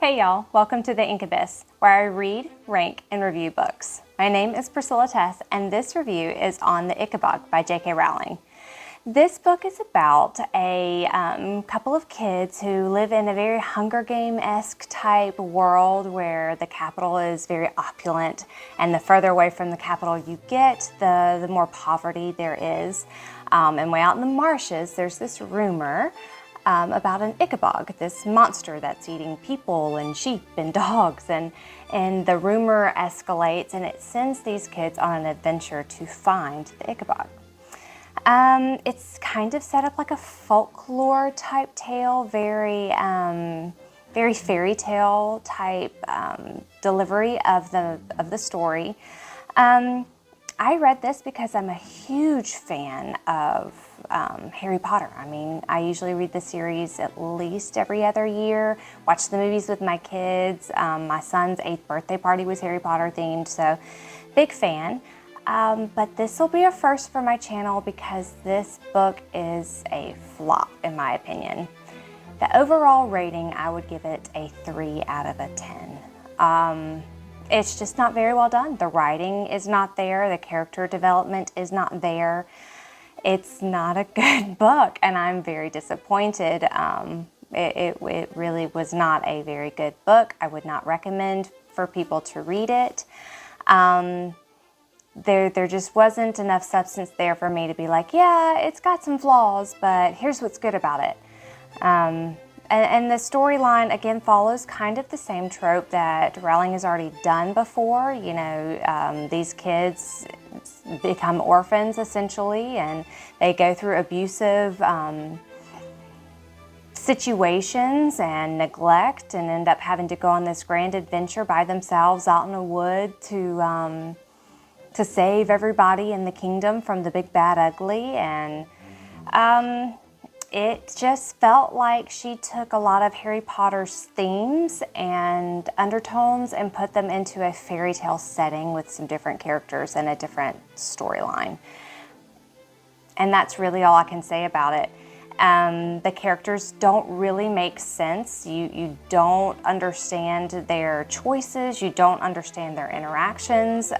Hey y'all, welcome to the Ickabog, where I read, rank, and review books. My name is Priscilla Tess, and this review is on the Ickabog by J.K. Rowling. This book is about a couple of kids who live in a very Hunger Game-esque type world where the capital is very opulent, and the further away from the capital you get, the more poverty there is. And way out in the marshes, there's this rumor about an Ickabog, this monster that's eating people and sheep and dogs, and the rumor escalates and it sends these kids on an adventure to find the Ickabog. It's kind of set up like a folklore type tale, very fairy tale type delivery of the story. I read this because I'm a huge fan of Harry Potter. I mean, I usually read the series at least every other year, watch the movies with my kids. My son's 8th birthday party was Harry Potter themed, so big fan. But this will be a first for my channel because this book is a flop, in my opinion. The overall rating, I would give it a 3 out of a 10. It's just not very well done. The writing is not there. The character development is not there. It's not a good book, and I'm very disappointed. It really was not a very good book. I would not recommend for people to read it. There just wasn't enough substance there for me to be like, yeah, it's got some flaws, but here's what's good about it. And the storyline, again, follows kind of the same trope that Rowling has already done before. You know, these kids become orphans, essentially, and they go through abusive situations and neglect and end up having to go on this grand adventure by themselves out in the wood to save everybody in the kingdom from the big bad ugly. And it just felt like she took a lot of Harry Potter's themes and undertones and put them into a fairy tale setting with some different characters and a different storyline. And that's really all I can say about it. The characters don't really make sense. You don't understand their choices. You don't understand their interactions.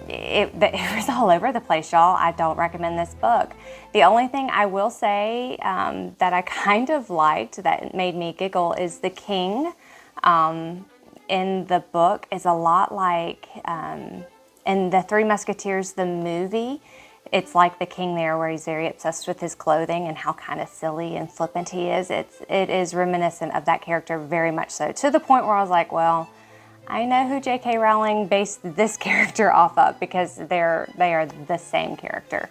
It was all over the place, y'all. I don't recommend this book. The only thing I will say that I kind of liked that made me giggle is the king in the book is a lot like in the Three Musketeers, the movie. It's like the king there where he's very obsessed with his clothing and how kind of silly and flippant he is. It is reminiscent of that character very much so, to the point where I was like, well, I know who J.K. Rowling based this character off of because they are the same character.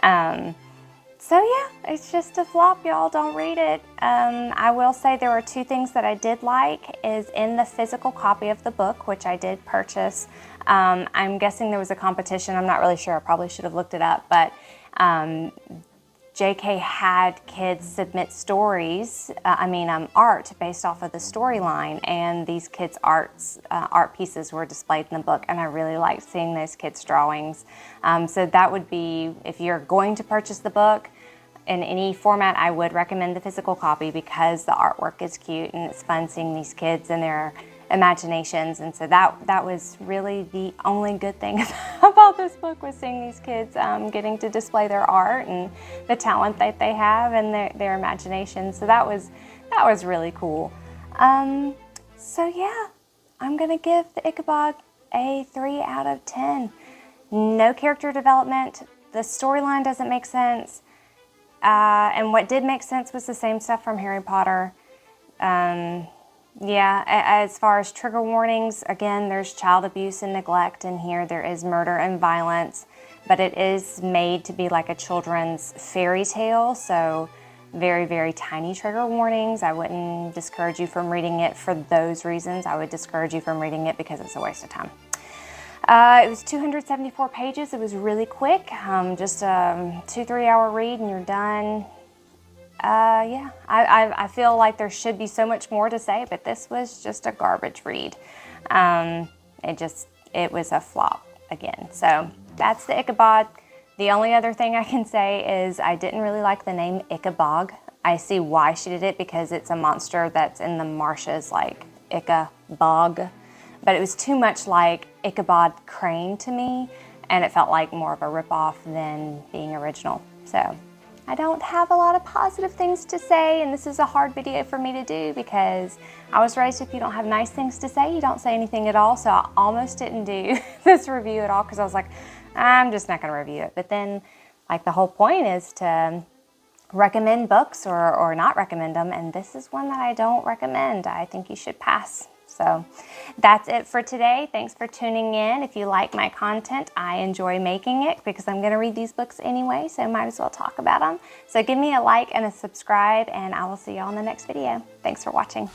So yeah, it's just a flop, y'all. Don't read it. I will say there were 2 things that I did like is in the physical copy of the book, which I did purchase. I'm guessing there was a competition. I'm not really sure. I probably should have looked it up, but JK had kids submit stories, art based off of the storyline, and these kids' art pieces were displayed in the book, and I really liked seeing those kids' drawings. So that would be, if you're going to purchase the book in any format, I would recommend the physical copy because the artwork is cute and it's fun seeing these kids and their imaginations. And so that was really the only good thing about this book, was seeing these kids getting to display their art and the talent that they have and their imagination. So that was really cool. So yeah, I'm gonna give the Ickabog a 3 out of 10. No character development. The storyline doesn't make sense. And what did make sense was the same stuff from Harry Potter. Yeah, as far as trigger warnings, again, there's child abuse and neglect in here. There is murder and violence, but it is made to be like a children's fairy tale, so very, very tiny trigger warnings. I wouldn't discourage you from reading it for those reasons. I would discourage you from reading it because it's a waste of time. It was 274 pages. It was really quick, just a 2-3 hour read and you're done. Yeah, I feel like there should be so much more to say, but this was just a garbage read. It was a flop again. So that's the Ickabog. The only other thing I can say is I didn't really like the name Ickabog. I see why she did it, because it's a monster that's in the marshes like Ickabog, but it was too much like Ichabod Crane to me, and it felt like more of a ripoff than being original. So I don't have a lot of positive things to say, and this is a hard video for me to do because I was raised if you don't have nice things to say, you don't say anything at all. So I almost didn't do this review at all because I was like, I'm just not going to review it. But then, like, the whole point is to recommend books or not recommend them, and this is one that I don't recommend. I think you should pass. So that's it for today. Thanks for tuning in. If you like my content, I enjoy making it because I'm going to read these books anyway, so I might as well talk about them. So give me a like and a subscribe, and I will see you on the next video. Thanks for watching.